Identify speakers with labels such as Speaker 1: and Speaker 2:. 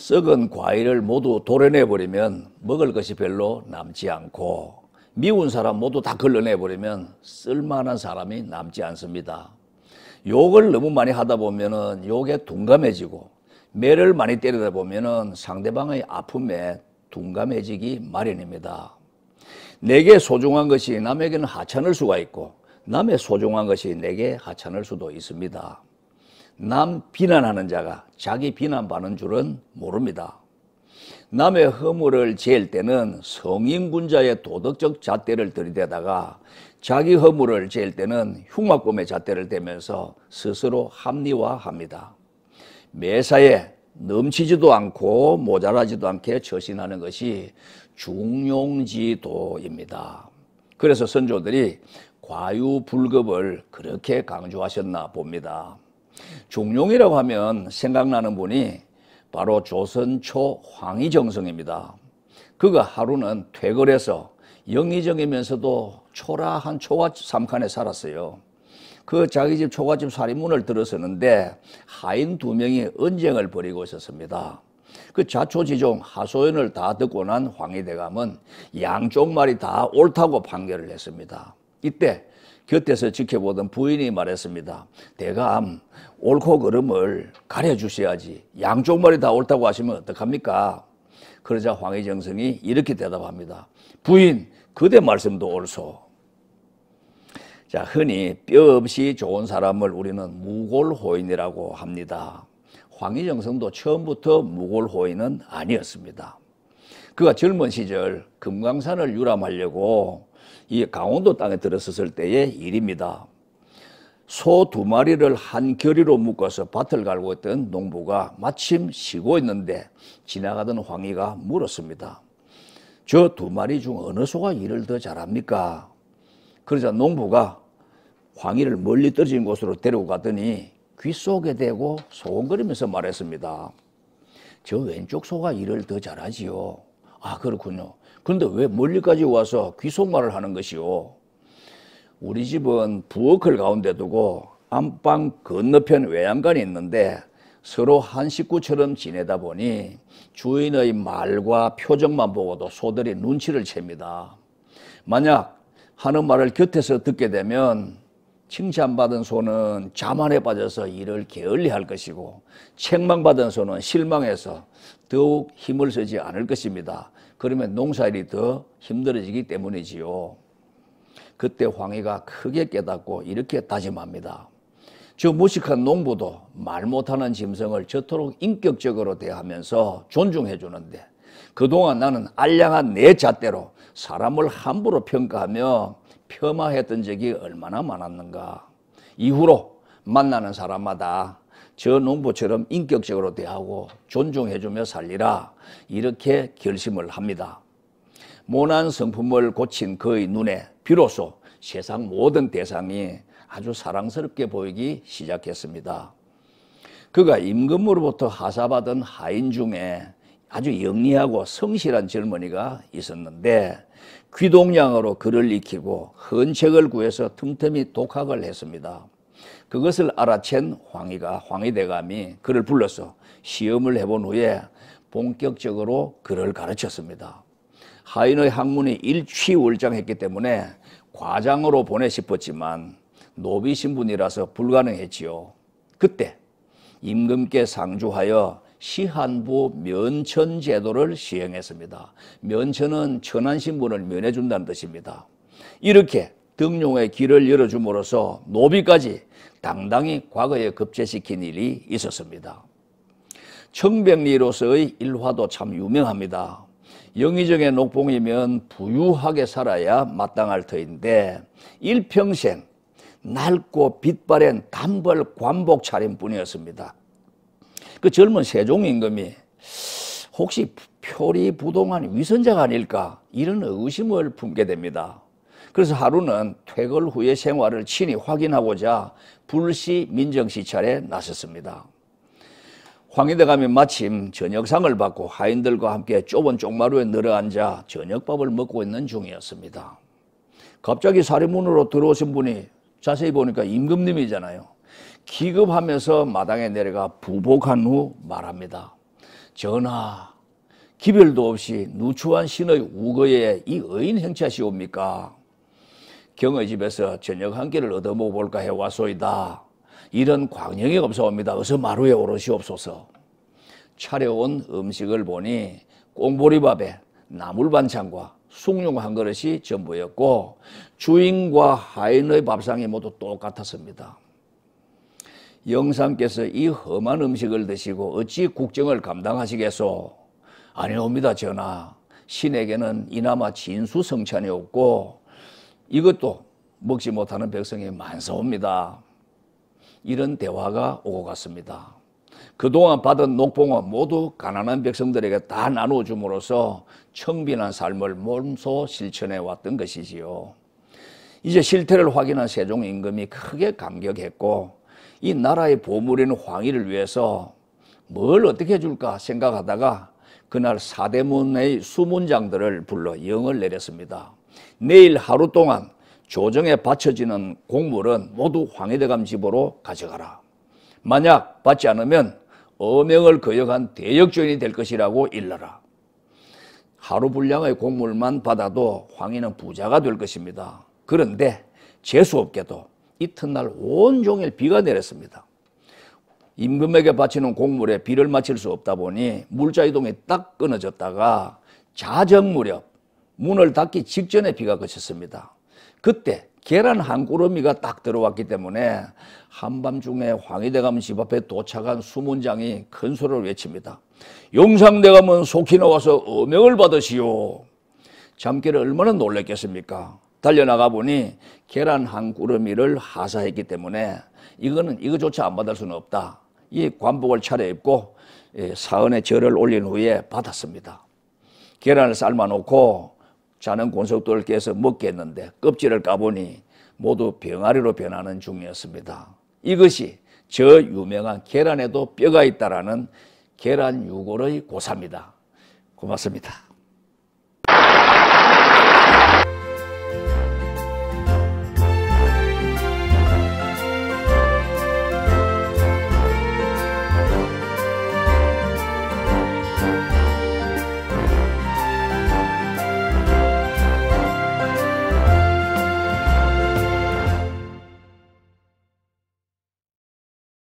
Speaker 1: 썩은 과일을 모두 도려내버리면 먹을 것이 별로 남지 않고 미운 사람 모두 다 걸러내버리면 쓸만한 사람이 남지 않습니다. 욕을 너무 많이 하다 보면은 욕에 둔감해지고 매를 많이 때리다 보면은 상대방의 아픔에 둔감해지기 마련입니다. 내게 소중한 것이 남에게는 하찮을 수가 있고 남의 소중한 것이 내게 하찮을 수도 있습니다. 남 비난하는 자가 자기 비난받는 줄은 모릅니다. 남의 허물을 재일 때는 성인군자의 도덕적 잣대를 들이대다가 자기 허물을 재일 때는 흉악범의 잣대를 대면서 스스로 합리화합니다. 매사에 넘치지도 않고 모자라지도 않게 처신하는 것이 중용지도입니다. 그래서 선조들이 과유불급을 그렇게 강조하셨나 봅니다. 중용이라고 하면 생각나는 분이 바로 조선 초 황희정성입니다. 그가 하루는 퇴거해서 영의정이면서도 초라한 초가집 삼칸에 살았어요. 그 자기 집 초가집 살인문을 들어서는데 하인 2명이 언쟁을 벌이고 있었습니다. 그 자초지종 하소연을 다 듣고 난 황희대감은 양쪽 말이 다 옳다고 판결을 했습니다. 이때 곁에서 지켜보던 부인이 말했습니다. 대감, 옳고 그름을 가려주셔야지. 양쪽 말이 다 옳다고 하시면 어떡합니까? 그러자 황희정성이 이렇게 대답합니다. 부인, 그대 말씀도 옳소. 자, 흔히 뼈 없이 좋은 사람을 우리는 무골호인이라고 합니다. 황희정성도 처음부터 무골호인은 아니었습니다. 그가 젊은 시절 금강산을 유람하려고 이 강원도 땅에 들어섰을 때의 일입니다. 소 2마리를 한 겨리로 묶어서 밭을 갈고 있던 농부가 마침 쉬고 있는데 지나가던 황희가 물었습니다. 저 2마리 중 어느 소가 일을 더 잘합니까? 그러자 농부가 황희를 멀리 떨어진 곳으로 데리고 갔더니 귀 속에 대고 소곤거리면서 말했습니다. 저 왼쪽 소가 일을 더 잘하지요. 아, 그렇군요. 그런데 왜 멀리까지 와서 귀속말을 하는 것이요? 우리 집은 부엌을 가운데 두고 안방 건너편 외양간이 있는데 서로 한 식구처럼 지내다 보니 주인의 말과 표정만 보고도 소들이 눈치를 챕니다. 만약 하는 말을 곁에서 듣게 되면 칭찬받은 소는 자만에 빠져서 일을 게을리할 것이고 책망받은 소는 실망해서 더욱 힘을 쓰지 않을 것입니다. 그러면 농사일이 더 힘들어지기 때문이지요. 그때 황희가 크게 깨닫고 이렇게 다짐합니다. 저 무식한 농부도 말 못하는 짐승을 저토록 인격적으로 대하면서 존중해 주는데 그동안 나는 알량한 내 잣대로 사람을 함부로 평가하며 폄하했던 적이 얼마나 많았는가. 이후로 만나는 사람마다 저 농부처럼 인격적으로 대하고 존중해주며 살리라, 이렇게 결심을 합니다. 모난 성품을 고친 그의 눈에 비로소 세상 모든 대상이 아주 사랑스럽게 보이기 시작했습니다. 그가 임금으로부터 하사받은 하인 중에 아주 영리하고 성실한 젊은이가 있었는데 귀동냥으로 글을 익히고 헌책을 구해서 틈틈이 독학을 했습니다. 그것을 알아챈 황희대감이 그를 불러서 시험을 해본 후에 본격적으로 글을 가르쳤습니다. 하인의 학문이 일취월장했기 때문에 과장으로 보내 싶었지만 노비 신분이라서 불가능했지요. 그때 임금께 상주하여 시한부 면천 제도를 시행했습니다. 면천은 천한 신분을 면해준다는 뜻입니다. 이렇게 등용의 길을 열어줌으로써 노비까지 당당히 과거에 급제시킨 일이 있었습니다. 청백리로서의 일화도 참 유명합니다. 영의정의 녹봉이면 부유하게 살아야 마땅할 터인데 일평생 낡고 빛바랜 단벌 관복 차림뿐이었습니다. 그 젊은 세종 임금이 혹시 표리부동한 위선자가 아닐까, 이런 의심을 품게 됩니다. 그래서 하루는 퇴거 후의 생활을 친히 확인하고자 불시 민정시찰에 나섰습니다. 황희대감이 마침 저녁상을 받고 하인들과 함께 좁은 쪽마루에 늘어앉아 저녁밥을 먹고 있는 중이었습니다. 갑자기 사리문으로 들어오신 분이 자세히 보니까 임금님이잖아요. 기급하면서 마당에 내려가 부복한 후 말합니다. 전하, 기별도 없이 누추한 신의 우거에 이 의인 행차시옵니까? 경의 집에서 저녁 한 끼를 얻어먹어볼까 해왔소이다. 이런 광영이 없사옵니다. 어서 마루에 오르시옵소서. 차려온 음식을 보니 꽁보리밥에 나물반찬과 숭늉 한 그릇이 전부였고 주인과 하인의 밥상이 모두 똑같았습니다. 영상께서 이 험한 음식을 드시고 어찌 국정을 감당하시겠소? 아니옵니다, 전하. 신에게는 이나마 진수성찬이 없고 이것도 먹지 못하는 백성이 많사옵니다. 이런 대화가 오고 갔습니다. 그동안 받은 녹봉은 모두 가난한 백성들에게 다 나누어 줌으로써 청빈한 삶을 몸소 실천해 왔던 것이지요. 이제 실태를 확인한 세종 임금이 크게 감격했고 이 나라의 보물인 황희를 위해서 뭘 어떻게 해줄까 생각하다가 그날 사대문의 수문장들을 불러 영을 내렸습니다. 내일 하루 동안 조정에 바쳐지는 곡물은 모두 황희대감 집으로 가져가라. 만약 받지 않으면 어명을 거역한 대역죄인이 될 것이라고 일러라. 하루 분량의 곡물만 받아도 황희는 부자가 될 것입니다. 그런데 재수없게도 이튿날 온종일 비가 내렸습니다. 임금에게 바치는 곡물에 비를 맞출 수 없다 보니 물자이동이 딱 끊어졌다가 자정 무렵 문을 닫기 직전에 비가 그쳤습니다. 그때 계란 한 꾸러미가 딱 들어왔기 때문에 한밤중에 황희대감 집 앞에 도착한 수문장이 큰 소리로 외칩니다. 용상대감은 속히 나와서 어명을 받으시오. 잠결에 얼마나 놀랐겠습니까? 달려나가 보니 계란 한 꾸러미를 하사했기 때문에 이거조차 안 받을 수는 없다. 이 관복을 차려입고 사은에 절을 올린 후에 받았습니다. 계란을 삶아놓고 자는 권속들을 깨서 먹게 했는데 껍질을 까보니 모두 병아리로 변하는 중이었습니다. 이것이 저 유명한 계란에도 뼈가 있다라는 계란 유골의 고사입니다. 고맙습니다.